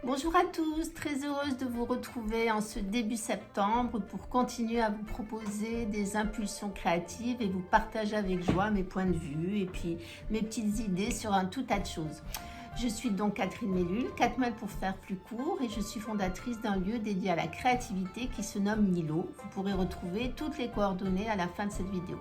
Bonjour à tous, très heureuse de vous retrouver en ce début septembre pour continuer à vous proposer des impulsions créatives et vous partager avec joie mes points de vue et puis mes petites idées sur un tout tas de choses. Je suis donc Catherine Mellul, 4 mails pour faire plus court, et je suis fondatrice d'un lieu dédié à la créativité qui se nomme Nilo. Vous pourrez retrouver toutes les coordonnées à la fin de cette vidéo.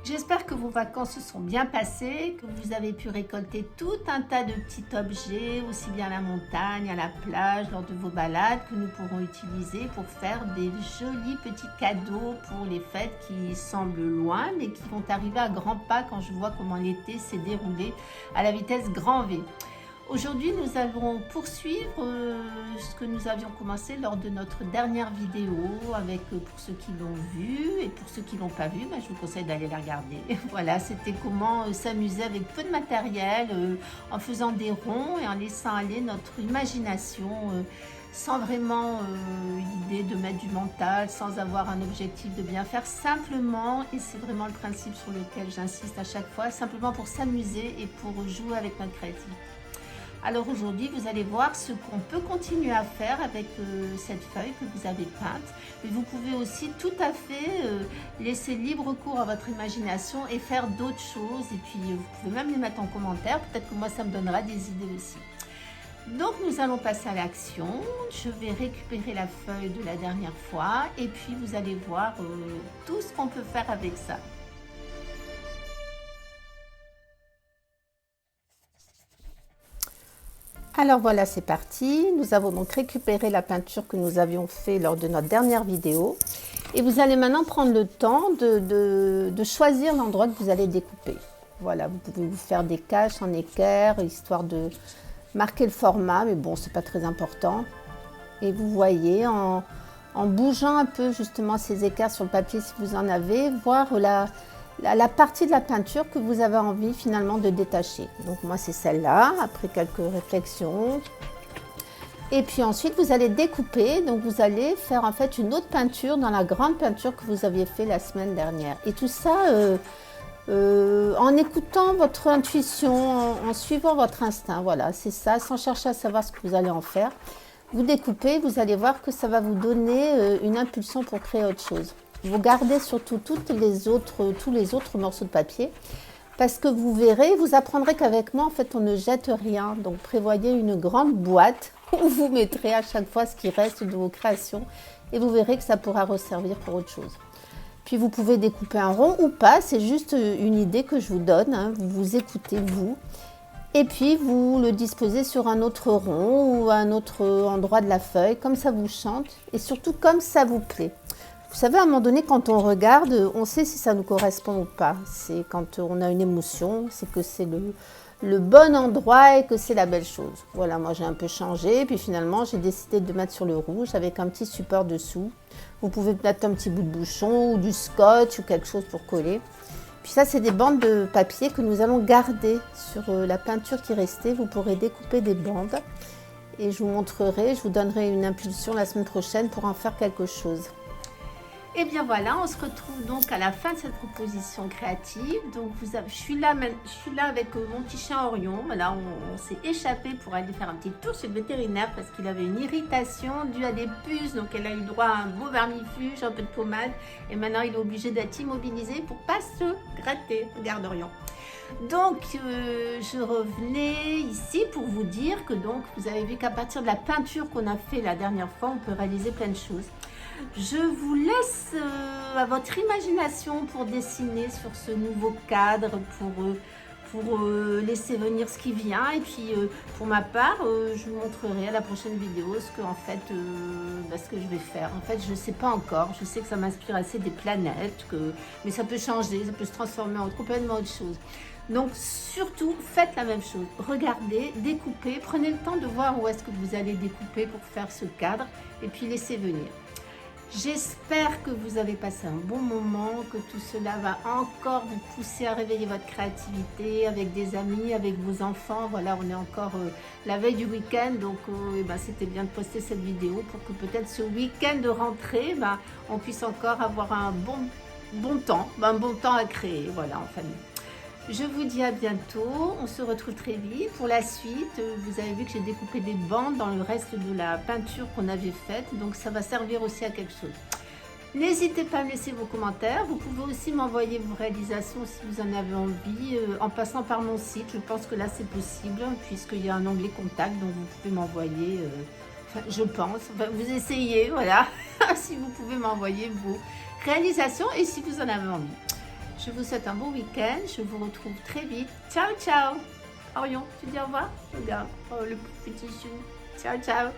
J'espère que vos vacances se sont bien passées, que vous avez pu récolter tout un tas de petits objets, aussi bien à la montagne, à la plage, lors de vos balades, que nous pourrons utiliser pour faire des jolis petits cadeaux pour les fêtes qui semblent loin, mais qui vont arriver à grands pas quand je vois comment l'été s'est déroulé à la vitesse grand V. Aujourd'hui, nous allons poursuivre ce que nous avions commencé lors de notre dernière vidéo avec, pour ceux qui l'ont vu, et pour ceux qui ne l'ont pas vu, je vous conseille d'aller la regarder. Voilà, c'était comment s'amuser avec peu de matériel, en faisant des ronds et en laissant aller notre imagination sans vraiment l'idée de mettre du mental, sans avoir un objectif de bien faire, simplement, et c'est vraiment le principe sur lequel j'insiste à chaque fois, simplement pour s'amuser et pour jouer avec notre créativité. Alors aujourd'hui, vous allez voir ce qu'on peut continuer à faire avec cette feuille que vous avez peinte. Mais vous pouvez aussi tout à fait laisser libre cours à votre imagination et faire d'autres choses. Et puis, vous pouvez même les mettre en commentaire. Peut-être que moi, ça me donnera des idées aussi. Donc, nous allons passer à l'action. Je vais récupérer la feuille de la dernière fois. Et puis, vous allez voir tout ce qu'on peut faire avec ça. Alors voilà, c'est parti. Nous avons donc récupéré la peinture que nous avions fait lors de notre dernière vidéo. Et vous allez maintenant prendre le temps de choisir l'endroit que vous allez découper. Voilà, vous pouvez vous faire des caches en équerre, histoire de marquer le format, mais bon, c'est pas très important. Et vous voyez, en bougeant un peu justement ces équerres sur le papier, si vous en avez, voir la partie de la peinture que vous avez envie finalement de détacher. Donc moi c'est celle-là, après quelques réflexions. Et puis ensuite vous allez découper, donc vous allez faire en fait une autre peinture dans la grande peinture que vous aviez fait la semaine dernière. Et tout ça en écoutant votre intuition, en suivant votre instinct, voilà, c'est ça, sans chercher à savoir ce que vous allez en faire. Vous découpez, vous allez voir que ça va vous donner une impulsion pour créer autre chose. Vous gardez surtout tous les autres morceaux de papier parce que vous verrez, vous apprendrez qu'avec moi, en fait, on ne jette rien. Donc, prévoyez une grande boîte où vous mettrez à chaque fois ce qui reste de vos créations et vous verrez que ça pourra resservir pour autre chose. Puis, vous pouvez découper un rond ou pas, c'est juste une idée que je vous donne. Hein. Vous écoutez, vous. Et puis, vous le disposez sur un autre rond ou à un autre endroit de la feuille, comme ça vous chante et surtout comme ça vous plaît. Vous savez, à un moment donné, quand on regarde, on sait si ça nous correspond ou pas. C'est quand on a une émotion, c'est que c'est le bon endroit et que c'est la belle chose. Voilà, moi j'ai un peu changé, puis finalement j'ai décidé de mettre sur le rouge avec un petit support dessous. Vous pouvez mettre un petit bout de bouchon ou du scotch ou quelque chose pour coller. Puis ça, c'est des bandes de papier que nous allons garder sur la peinture qui restait. Vous pourrez découper des bandes et je vous montrerai, je vous donnerai une impulsion la semaine prochaine pour en faire quelque chose. Et bien voilà, on se retrouve donc à la fin de cette proposition créative. Donc je suis là avec mon petit chien Orion. Voilà, on s'est échappé pour aller faire un petit tour chez le vétérinaire parce qu'il avait une irritation due à des puces. Donc elle a eu droit à un beau vermifuge, un peu de pommade. Et maintenant il est obligé d'être immobilisé pour pas se gratter. Regarde Orion. Donc je revenais ici pour vous dire que donc vous avez vu qu'à partir de la peinture qu'on a fait la dernière fois, on peut réaliser plein de choses. Je vous laisse à votre imagination pour dessiner sur ce nouveau cadre, pour laisser venir ce qui vient. Et puis pour ma part, je vous montrerai à la prochaine vidéo ce que je vais faire. En fait, je ne sais pas encore. Je sais que ça m'inspire assez des planètes, mais ça peut changer, ça peut se transformer en complètement autre chose. Donc surtout, faites la même chose. Regardez, découpez, prenez le temps de voir où est-ce que vous allez découper pour faire ce cadre et puis laissez venir. J'espère que vous avez passé un bon moment, que tout cela va encore vous pousser à réveiller votre créativité avec des amis, avec vos enfants. Voilà, on est encore la veille du week-end, donc c'était bien de poster cette vidéo pour que peut-être ce week-end de rentrée, on puisse encore avoir un bon temps à créer, voilà, en famille. Je vous dis à bientôt, on se retrouve très vite. Pour la suite, vous avez vu que j'ai découpé des bandes dans le reste de la peinture qu'on avait faite, donc ça va servir aussi à quelque chose. N'hésitez pas à me laisser vos commentaires, vous pouvez aussi m'envoyer vos réalisations si vous en avez envie, en passant par mon site. Je pense que là c'est possible, puisqu'il y a un onglet contact, donc vous pouvez m'envoyer, enfin je pense, enfin, vous essayez, voilà, si vous pouvez m'envoyer vos réalisations et si vous en avez envie. Je vous souhaite un bon week-end. Je vous retrouve très vite. Ciao, ciao. Orion, tu dis au revoir? Regarde, oh, le petit chou. Ciao, ciao.